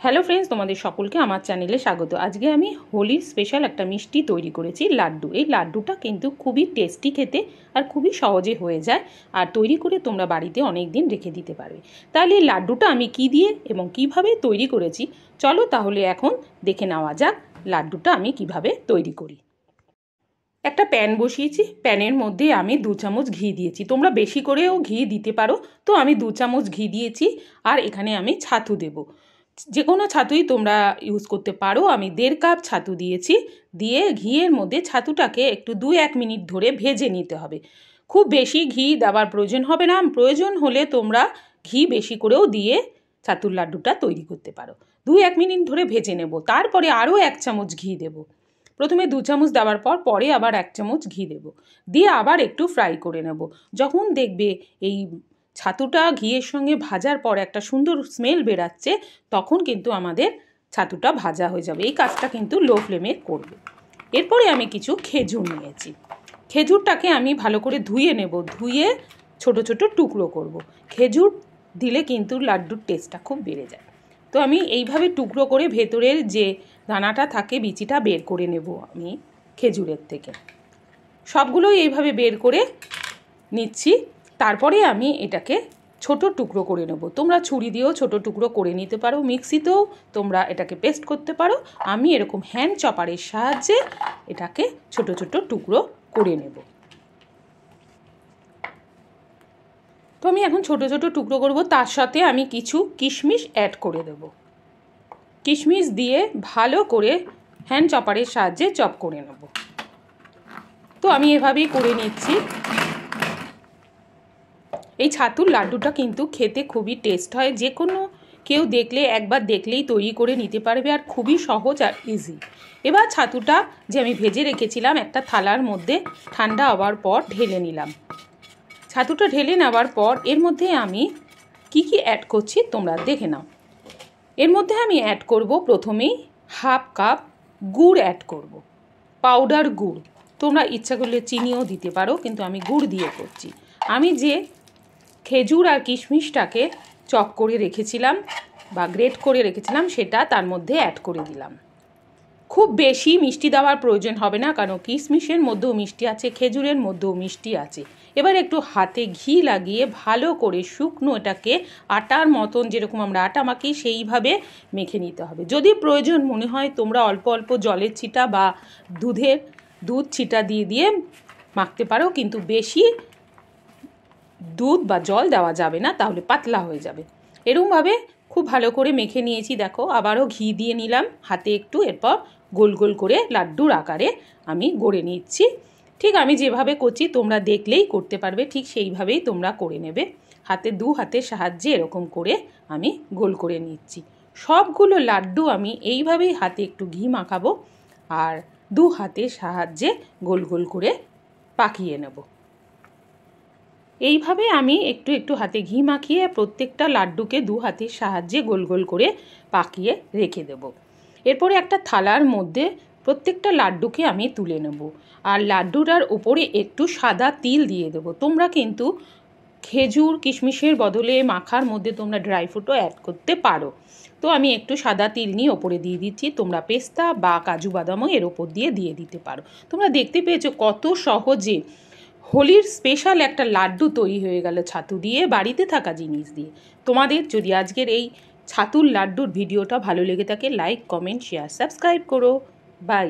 Hello friends, তোমাদের সকলকে আমার চ্যানেলে স্বাগত। আজকে আমি হোলির স্পেশাল একটা মিষ্টি তৈরি করেছি, লাড্ডু। এই লাড্ডুটা কিন্তু খুবই টেস্টি খেতে আর খুবই সহজে হয়ে যায়, আর তৈরি করে তোমরা বাড়িতে অনেক দিন রেখে দিতে পারবে। তাহলে এই লাড্ডুটা আমি কি দিয়ে এবং কিভাবে তৈরি করেছি, চলো তাহলে এখন দেখে নেওয়া যাক লাড্ডুটা আমি কিভাবে তৈরি করি। একটা প্যান বসিয়েছি, প্যানের মধ্যে আমি 2 চামচ ঘি দিয়েছি। তোমরা বেশি করেও ঘি দিতে পারো, তো আমি 2 চামচ ঘি দিয়েছি। আর এখানে আমি ছাতু দেব, যে কোনো ছাতুই তোমরা ইউজ করতে পারো। আমি 1.5 কাপ ছাতু দিয়েছি। দিয়ে ঘিয়ের মধ্যে ছাতুটাকে একটু 2-1 মিনিট ধরে ভেজে নিতে হবে। খুব বেশি ঘি দেওয়ার প্রয়োজন হবে না, প্রয়োজন হলে তোমরা ঘি বেশি করেও দিয়ে ছাতুর লাড্ডুটা তৈরি করতে পারো। 2-1 মিনিট ধরে ভেজে নেব। তারপরে আরও 1 চামচ ঘি দেব। প্রথমে 2 চামচ দেওয়ার পর পরে আবার 1 চামচ ঘি দেব, দিয়ে আবার একটু ফ্রাই করে নেব। যখন দেখবে এই ছাতুটা ঘিয়ের সঙ্গে ভাজার পর একটা সুন্দর স্মেল বেরাচ্ছে, তখন কিন্তু আমাদের ছাতুটা ভাজা হয়ে যাবে। এই কাজটা কিন্তু লো ফ্লেমে করবে। এরপরে আমি কিছু খেজুর নিয়েছি। খেজুরটাকে আমি ভালো করে ধুয়ে নেব, ধুয়ে ছোট ছোট টুকরো করব। খেজুর দিলে কিন্তু লাড্ডুর টেস্টটা খুব বেড়ে যায়। তো আমি এইভাবে টুকরো করে ভেতরের যে দানাটা থাকে, বিচিটা বের করে নেব আমি খেজুরের থেকে। সবগুলোই এইভাবে বের করে নিচ্ছি। তারপরে আমি এটাকে ছোট টুকরো করে নেব। তোমরা ছুরি দিয়েও ছোট টুকরো করে নিতে পারো, মিক্সিতেও তোমরা এটাকে পেস্ট করতে পারো। আমি এরকম হ্যান্ড চপারের সাহায্যে এটাকে ছোট ছোট টুকরো করে নেব। তো আমি এখন ছোট ছোট টুকরো করব, তার সাথে আমি কিছু কিশমিশ অ্যাড করে দেব। কিশমিশ দিয়ে ভালো করে হ্যান্ড চপারের সাহায্যে চপ করে নেব। তো আমি এভাবেই করে নিচ্ছি। এই ছাতুর লাড্ডুটা কিন্তু খেতে খুবই টেস্ট হয়। যে কোনো কেউ দেখলে একবার দেখলেই তৈরি করে নিতে পারবে, আর খুবই সহজ আর ইজি। এবার ছাতুটা যে আমি ভেজে রেখেছিলাম একটা থালার মধ্যে ঠান্ডা হওয়ার পর ঢেলে নিলাম। ছাতুটা ঢেলে নেওয়ার পর এর মধ্যে আমি কি অ্যাড করছি তোমরা দেখে নাও। এর মধ্যে আমি অ্যাড করব প্রথমেই 1/2 কাপ গুড় অ্যাড করব, পাউডার গুড়। তোমরা ইচ্ছা করলে চিনিও দিতে পারো, কিন্তু আমি গুড় দিয়ে করছি। আমি যে খেজুর আর কিশমিশটাকে চপ করে রেখেছিলাম বা গ্রেট করে রেখেছিলাম, সেটা তার মধ্যে অ্যাড করে দিলাম। খুব বেশি মিষ্টি দেওয়ার প্রয়োজন হবে না, কারণ কিশমিশের মধ্যেও মিষ্টি আছে, খেজুরের মধ্যেও মিষ্টি আছে। এবার একটু হাতে ঘি লাগিয়ে ভালো করে শুকনো এটাকে আটার মতন, যেরকম আমরা আটা মাখি সেইভাবে মেখে নিতে হবে। যদি প্রয়োজন মনে হয় তোমরা অল্প অল্প জলের ছিটা বা দুধ ছিটা দিয়ে দিয়ে মাখতে পারো, কিন্তু বেশি দুধ বা জল দেওয়া যাবে না, তাহলে পাতলা হয়ে যাবে। এরকমভাবে খুব ভালো করে মেখে নিয়েছি। দেখো, আবারও ঘি দিয়ে নিলাম হাতে একটু। এরপর গোল গোল করে লাড্ডুর আকারে আমি গড়ে নিচ্ছি। ঠিক আমি যেভাবে করছি তোমরা দেখলেই করতে পারবে, ঠিক সেইভাবেই তোমরা করে নেবে। দু হাতের সাহায্যে এরকম করে আমি গোল করে নিচ্ছি। সবগুলো লাড্ডু আমি এইভাবেই হাতে একটু ঘি মাখাবো আর 2 হাতের সাহায্যে গোল গোল করে পাকিয়ে নেব। এইভাবে আমি একটু একটু হাতে ঘি মাখিয়ে প্রত্যেকটা লাড্ডুকে 2 হাতের সাহায্যে গোল গোল করে পাকিয়ে রেখে দেব। এরপরে একটা থালার মধ্যে প্রত্যেকটা লাড্ডুকে আমি তুলে নেব, আর লাড্ডুটার উপরে একটু সাদা তিল দিয়ে দেব। তোমরা কিন্তু খেজুর কিশমিশের বদলে মাখার মধ্যে তোমরা ড্রাই ফ্রুটও অ্যাড করতে পারো। তো আমি একটু সাদা তিল নিয়ে ওপরে দিয়ে দিচ্ছি। তোমরা পেস্তা বা কাজু বাদামও এর ওপর দিয়ে দিতে পারো। তোমরা দেখতে পেয়েছো কত সহজে হোলির স্পেশাল একটা লাড্ডু তৈরি হয়ে গেল ছাতু দিয়ে, বাড়িতে থাকা জিনিস দিয়ে। তোমাদের যদি আজকের এই ছাতুর লাড্ডুর ভিডিওটা ভালো লেগে থাকে, লাইক, কমেন্ট, শেয়ার, সাবস্ক্রাইব করো। বাই।